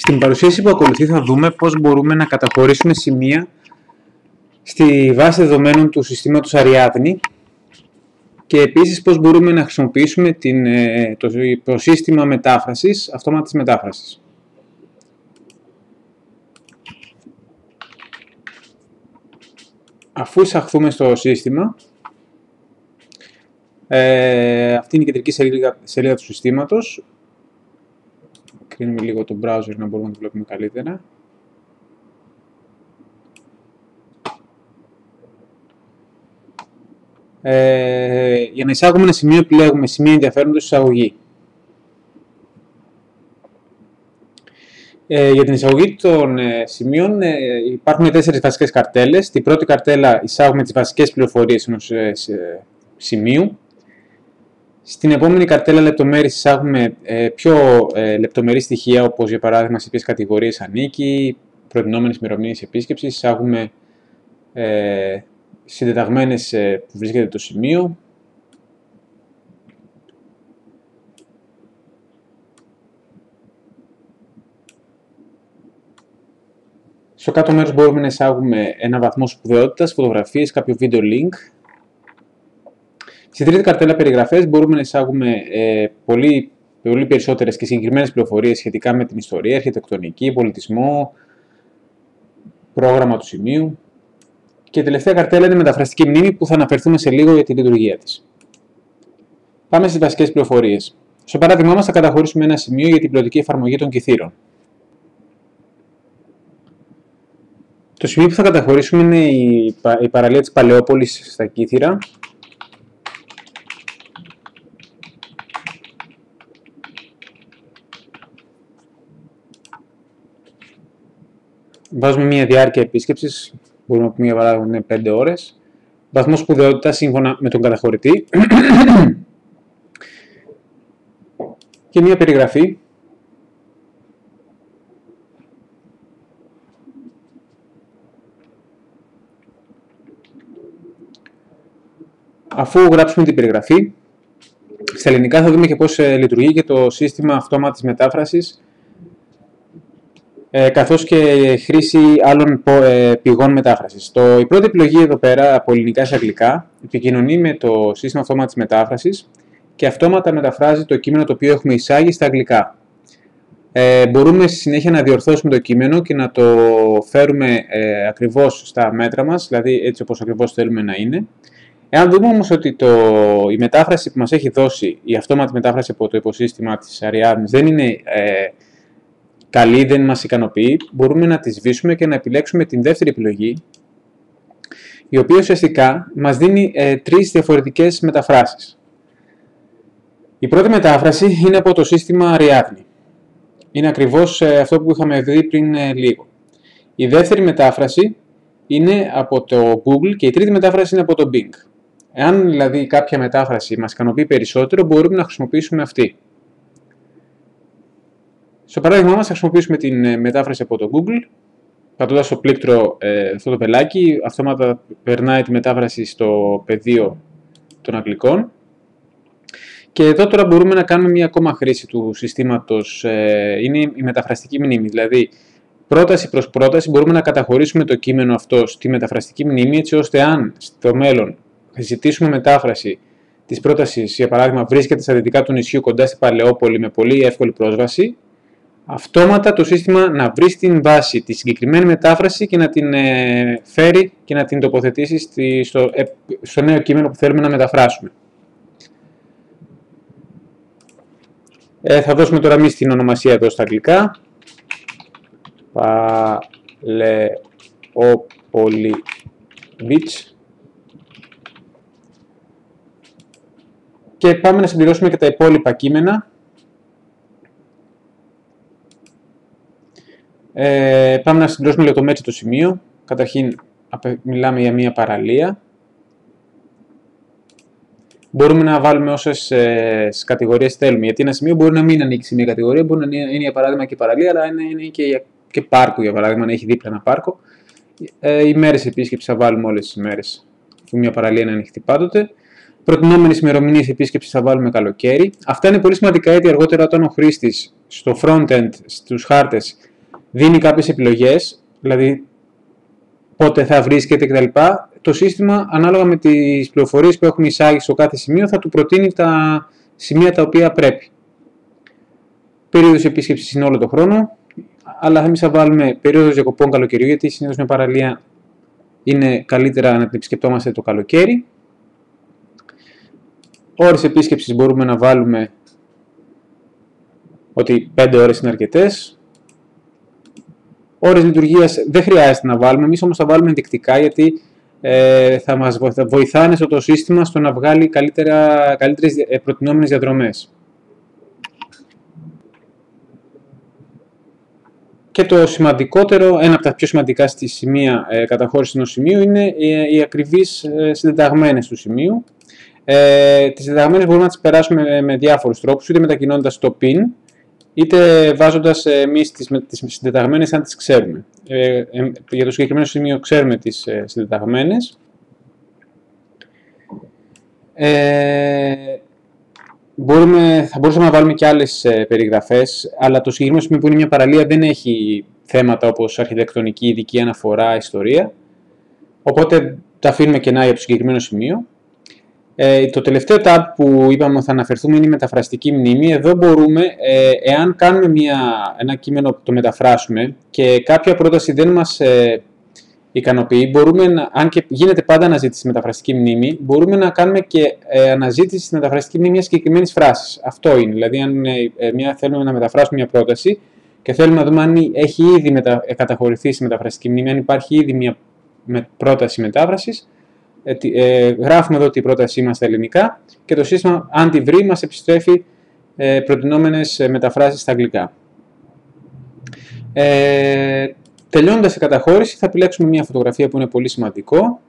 Στην παρουσίαση που ακολουθεί θα δούμε πώς μπορούμε να καταχωρήσουμε σημεία στη βάση δεδομένων του συστήματος Ariadne και επίσης πώς μπορούμε να χρησιμοποιήσουμε το σύστημα μετάφρασης, αυτόματης μετάφρασης. Αφού εισαχθούμε στο σύστημα, αυτή είναι η κεντρική σελίδα του συστήματος. Κλείνουμε λίγο το browser να μπορούμε να το βλέπουμε καλύτερα. Για να εισάγουμε ένα σημείο επιλέγουμε σημείο ενδιαφέροντος εισαγωγή. Για την εισαγωγή των σημείων υπάρχουν 4 βασικές καρτέλες. Στην πρώτη καρτέλα εισάγουμε τις βασικές πληροφορίες ενός σημείου. Στην επόμενη καρτέλα λεπτομέρειες εισάγουμε πιο λεπτομερή στοιχεία, όπως για παράδειγμα σε ποιες κατηγορίες ανήκει, προτινόμενες ημερομηνίες επίσκεψης, εισάγουμε συντεταγμένες που βρίσκεται το σημείο. Στο κάτω μέρος μπορούμε να εισάγουμε ένα βαθμό σπουδαιότητας, φωτογραφίες, κάποιο βίντεο link. Στη τρίτη καρτέλα περιγραφές μπορούμε να εισάγουμε πολύ περισσότερες και συγκεκριμένες πληροφορίες σχετικά με την ιστορία, αρχιτεκτονική, πολιτισμό, πρόγραμμα του σημείου. Και η τελευταία καρτέλα είναι η μεταφραστική μνήμη που θα αναφερθούμε σε λίγο για τη λειτουργία της. Πάμε στις βασικές πληροφορίες. Στο παράδειγμά μας θα καταχωρήσουμε ένα σημείο για την πιλωτική εφαρμογή των Kythyrων. Το σημείο που θα καταχωρήσουμε είναι η παραλία της Παλαιόπολης στα Kythyra. Βάζουμε μια διάρκεια επίσκεψης, μπορούμε να πούμε για παράδειγμα είναι 5 ώρες. Βαθμό σπουδαιότητας σύμφωνα με τον καταχωρητή. Και μια περιγραφή. Αφού γράψουμε την περιγραφή, στα ελληνικά θα δούμε και πώς λειτουργεί και το σύστημα αυτόματης μετάφρασης, καθώς και χρήση άλλων πηγών μετάφρασης. Η πρώτη επιλογή εδώ πέρα, από ελληνικά σε αγγλικά, επικοινωνεί με το σύστημα αυτόματης μετάφρασης και αυτόματα μεταφράζει το κείμενο το οποίο έχουμε εισάγει στα αγγλικά. Μπορούμε στη συνέχεια να διορθώσουμε το κείμενο και να το φέρουμε ακριβώς στα μέτρα μας, δηλαδή έτσι όπως ακριβώς θέλουμε να είναι. Εάν δούμε όμως ότι η μετάφραση που μας έχει δώσει, η αυτόματη μετάφραση από το υποσύστημα της Ariadne δεν είναι καλή, δεν μας ικανοποιεί, μπορούμε να τη σβήσουμε και να επιλέξουμε την δεύτερη επιλογή, η οποία ουσιαστικά μας δίνει 3 διαφορετικές μεταφράσεις. Η πρώτη μετάφραση είναι από το σύστημα Ariadne. Είναι ακριβώς αυτό που είχαμε δει πριν λίγο. Η δεύτερη μετάφραση είναι από το Google και η τρίτη μετάφραση είναι από το Bing. Εάν δηλαδή κάποια μετάφραση μας ικανοποιεί περισσότερο, μπορούμε να χρησιμοποιήσουμε αυτή. Στο παράδειγμα μας θα χρησιμοποιήσουμε την μετάφραση από το Google. Πατώντας στο πλήκτρο αυτό το πελάκι, αυτόματα περνάει τη μετάφραση στο πεδίο των αγγλικών. Και εδώ τώρα μπορούμε να κάνουμε μία ακόμα χρήση του συστήματος, είναι η μεταφραστική μνήμη. Δηλαδή, πρόταση προς πρόταση μπορούμε να καταχωρήσουμε το κείμενο αυτό στη μεταφραστική μνήμη, έτσι ώστε αν στο μέλλον ζητήσουμε μετάφραση της πρότασης, για παράδειγμα βρίσκεται στα δυτικά του νησιού κοντά στην Παλαιόπολη με πολύ εύκολη πρόσβαση, αυτόματα το σύστημα να βρει στην βάση τη συγκεκριμένη μετάφραση και να την φέρει και να την τοποθετήσει στο νέο κείμενο που θέλουμε να μεταφράσουμε. Θα δώσουμε τώρα εμείς την ονομασία εδώ στα αγγλικά. Παλαιόπολη Beach. Και πάμε να συμπληρώσουμε και τα υπόλοιπα κείμενα. Πάμε να συμπληρώσουμε λεπτομέρειες το σημείο. Καταρχήν μιλάμε για μια παραλία. Μπορούμε να βάλουμε όσες κατηγορίες θέλουμε. Γιατί ένα σημείο μπορεί να μην ανήκει σε μια κατηγορία, μπορεί να είναι για παράδειγμα και παραλία, αλλά είναι και πάρκο για παράδειγμα, να έχει δίπλα ένα πάρκο. Οι μέρες επίσκεψης θα βάλουμε όλες τις ημέρες, που μια παραλία είναι ανοιχτή πάντοτε. Προτινόμενες ημερομηνίες επίσκεψης θα βάλουμε καλοκαίρι. Αυτά είναι πολύ σημαντικά γιατί αργότερα όταν ο χρήστης στο front-end, στους χάρτες, δίνει κάποιες επιλογές, δηλαδή πότε θα βρίσκεται κτλ. Το σύστημα, ανάλογα με τις πληροφορίες που έχουμε εισάγει στο κάθε σημείο, θα του προτείνει τα σημεία τα οποία πρέπει. Περίοδος επίσκεψης είναι όλο το χρόνο, αλλά εμείς θα βάλουμε περίοδος διακοπών καλοκαιριού, γιατί συνήθως μια παραλία είναι καλύτερα να την επισκεπτόμαστε το καλοκαίρι. Ώρες επίσκεψης μπορούμε να βάλουμε ότι 5 ώρες είναι αρκετές. Ώρες λειτουργίας δεν χρειάζεται να βάλουμε, εμείς όμως θα βάλουμε ενδεικτικά, γιατί θα μας βοηθάνε στο το σύστημα στο να βγάλει καλύτερες προτινόμενες διαδρομές. Και το σημαντικότερο, ένα από τα πιο σημαντικά στη σημεία καταχώρησης ενός σημείου είναι οι ακριβείς συντεταγμένες του σημείου. Τις συντεταγμένες μπορούμε να τις περάσουμε με διάφορους τρόπους, είτε μετακινώντας το PIN, είτε βάζοντας εμείς τις συντεταγμένες αν τις ξέρουμε. Για το συγκεκριμένο σημείο ξέρουμε τις συντεταγμένες. Θα μπορούσαμε να βάλουμε και άλλες περιγραφές, αλλά το συγκεκριμένο σημείο που είναι μια παραλία δεν έχει θέματα όπως αρχιτεκτονική, ειδική αναφορά, ιστορία. Οπότε τα αφήνουμε κενά για το συγκεκριμένο σημείο. Το τελευταίο tab που είπαμε ότι θα αναφερθούμε είναι η μεταφραστική μνήμη. Εδώ μπορούμε, εάν κάνουμε ένα κείμενο που το μεταφράσουμε και κάποια πρόταση δεν μας ικανοποιεί, αν και γίνεται πάντα αναζήτηση στη μεταφραστική μνήμη, μπορούμε να κάνουμε και αναζήτηση στη μεταφραστική μνήμη μιας συγκεκριμένης φράσης. Αυτό είναι, δηλαδή αν θέλουμε να μεταφράσουμε μια πρόταση και θέλουμε να δούμε αν έχει ήδη καταχωρηθεί στη μεταφραστική μνήμη, αν υπάρχει ήδη μια πρόταση μετάφρασης, γράφουμε εδώ ότι η πρότασή μας στα ελληνικά και το σύστημα, αν τη βρει, μας επιστρέφει προτινόμενες μεταφράσεις στα αγγλικά. Τελειώνοντας η καταχώρηση, θα επιλέξουμε μια φωτογραφία που είναι πολύ σημαντικό.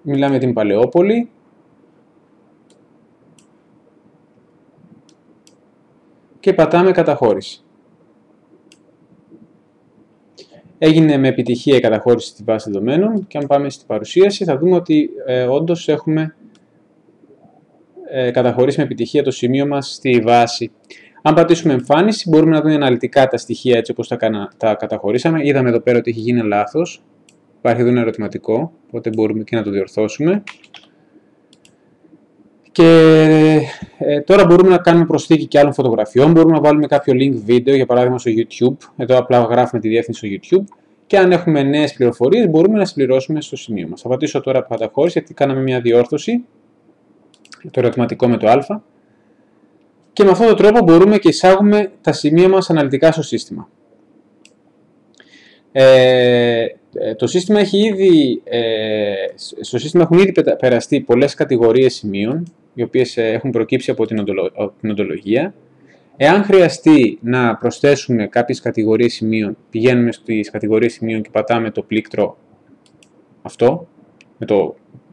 Μιλάμε για την Παλαιόπολη. Και πατάμε καταχώρηση. Έγινε με επιτυχία η καταχώρηση στη βάση δεδομένων και αν πάμε στην παρουσίαση θα δούμε ότι όντως έχουμε καταχωρήσει με επιτυχία το σημείο μας στη βάση. Αν πατήσουμε εμφάνιση μπορούμε να δούμε αναλυτικά τα στοιχεία έτσι όπως τα καταχωρήσαμε. Είδαμε εδώ πέρα ότι έχει γίνει λάθος. Υπάρχει εδώ ένα ερωτηματικό, οπότε μπορούμε και να το διορθώσουμε. Και τώρα μπορούμε να κάνουμε προσθήκη και άλλων φωτογραφιών. Μπορούμε να βάλουμε κάποιο link βίντεο, για παράδειγμα στο YouTube. Εδώ απλά γράφουμε τη διεύθυνση στο YouTube. Και αν έχουμε νέες πληροφορίες μπορούμε να συμπληρώσουμε στο σημείο μας. Θα πατήσω τώρα καταχώρηση γιατί κάναμε μια διόρθωση. Το ερωτηματικό με το α. Και με αυτόν τον τρόπο μπορούμε και εισάγουμε τα σημεία μας αναλυτικά στο σύστημα. Το σύστημα στο σύστημα έχουν ήδη περαστεί πολλές κατηγορίες σημείων, οι οποίες έχουν προκύψει από την οντολογία. Εάν χρειαστεί να προσθέσουμε κάποιες κατηγορίες σημείων, πηγαίνουμε στις κατηγορίες σημείων και πατάμε το πλήκτρο αυτό,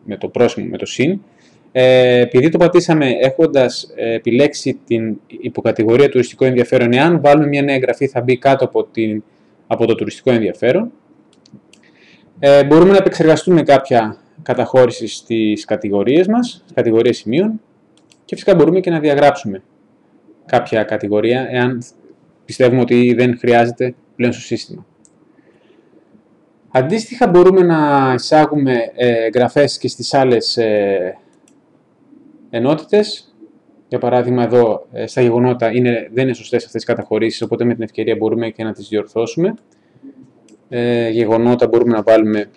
με το πρόσημο, με το συν. Επειδή το πατήσαμε έχοντας επιλέξει την υποκατηγορία τουριστικό ενδιαφέρον, εάν βάλουμε μια νέα εγγραφή θα μπει κάτω από το τουριστικό ενδιαφέρον. Μπορούμε να επεξεργαστούμε κάποια καταχώρηση στις κατηγορίες μας, κατηγορίες σημείων και φυσικά μπορούμε και να διαγράψουμε κάποια κατηγορία εάν πιστεύουμε ότι δεν χρειάζεται πλέον στο σύστημα. Αντίστοιχα μπορούμε να εισάγουμε εγγραφές και στις άλλες ενότητες. Για παράδειγμα εδώ στα γεγονότα δεν είναι σωστές αυτές οι καταχωρήσεις, οπότε με την ευκαιρία μπορούμε και να τις διορθώσουμε. Γεγονότα μπορούμε να βάλουμε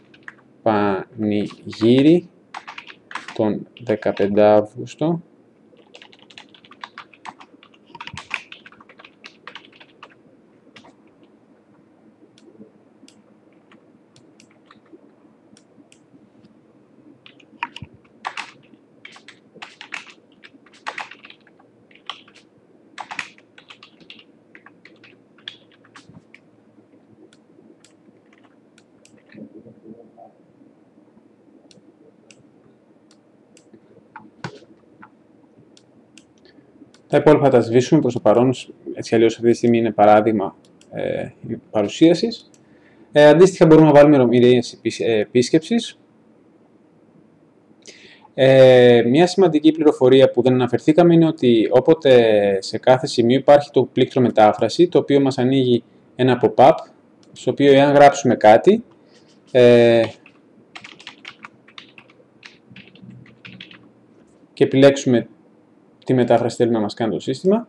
πανηγύρι τον 15 Αύγουστο. Τα υπόλοιπα θα τα σβήσουμε προς το παρόν, έτσι αλλιώς αυτή τη στιγμή είναι παράδειγμα παρουσίασης. Αντίστοιχα μπορούμε να βάλουμε ημερομηνίες επίσκεψης. Μια σημαντική πληροφορία που δεν αναφερθήκαμε είναι ότι όποτε σε κάθε σημείο υπάρχει το πλήκτρο μετάφραση, το οποίο μας ανοίγει ένα pop-up, στο οποίο εάν γράψουμε κάτι, και επιλέξουμε τι μετάφραση θέλουμε να μας κάνει το σύστημα,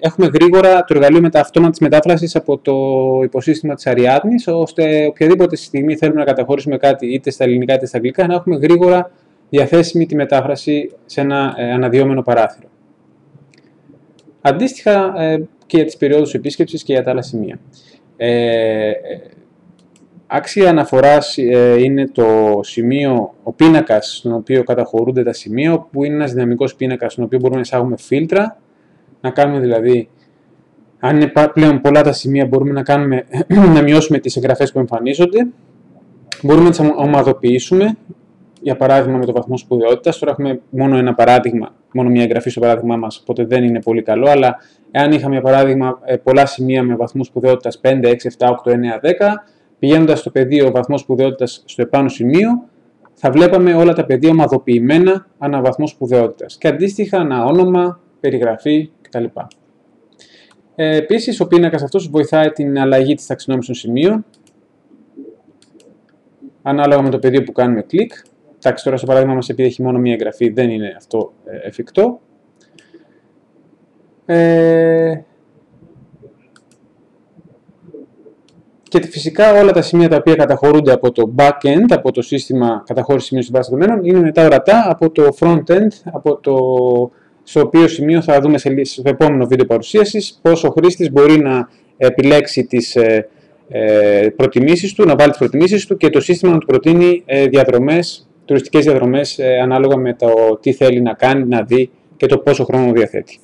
έχουμε γρήγορα το εργαλείο αυτόματης μετάφρασης από το υποσύστημα της Ariadnes, ώστε οποιαδήποτε στιγμή θέλουμε να καταχωρήσουμε κάτι είτε στα ελληνικά είτε στα αγγλικά, να έχουμε γρήγορα διαθέσιμη τη μετάφραση σε ένα αναδυόμενο παράθυρο. Αντίστοιχα και για τις περιόδους επίσκεψης και για τα άλλα σημεία. Άξια αναφοράς είναι το σημείο, ο πίνακας στον οποίο καταχωρούνται τα σημεία, που είναι ένας δυναμικός πίνακας στον οποίο μπορούμε να εισάγουμε φίλτρα, να κάνουμε δηλαδή, αν είναι πλέον πολλά τα σημεία, μπορούμε να μειώσουμε τις εγγραφές που εμφανίζονται, μπορούμε να τις ομαδοποιήσουμε, για παράδειγμα με το βαθμό σπουδαιότητας. Τώρα έχουμε μόνο ένα παράδειγμα, μόνο μια εγγραφή στο παράδειγμά μας, οπότε δεν είναι πολύ καλό, αλλά εάν είχαμε για παράδειγμα πολλά σημεία με βαθμού σπουδαιότητας 5, 6, 7, 8, 9, 10, πηγαίνοντας στο πεδίο βαθμό σπουδαιότητας στο επάνω σημείο, θα βλέπαμε όλα τα πεδία ομαδοποιημένα ανά βαθμό σπουδαιότητας και αντίστοιχα ανά όνομα, περιγραφή κτλ. Επίσης, ο πίνακας αυτός βοηθάει την αλλαγή της ταξινόμησης των σημείων ανάλογα με το πεδίο που κάνουμε κλικ. Εντάξει, τώρα στο παράδειγμα μας, επειδή έχει μόνο μία εγγραφή, δεν είναι αυτό εφικτό. Και φυσικά όλα τα σημεία τα οποία καταχωρούνται από το back-end, από το σύστημα καταχώρησης σημείων στην βάση δεδομένων, είναι μετά ορατά από το front-end, στο οποίο σημείο θα δούμε στο επόμενο βίντεο παρουσίασης πώς ο χρήστης μπορεί να επιλέξει τις προτιμήσεις του, να βάλει τις προτιμήσεις του και το σύστημα να του προτείνει τουριστικές διαδρομές ανάλογα με το τι θέλει να κάνει, να δει και το πόσο χρόνο διαθέτει.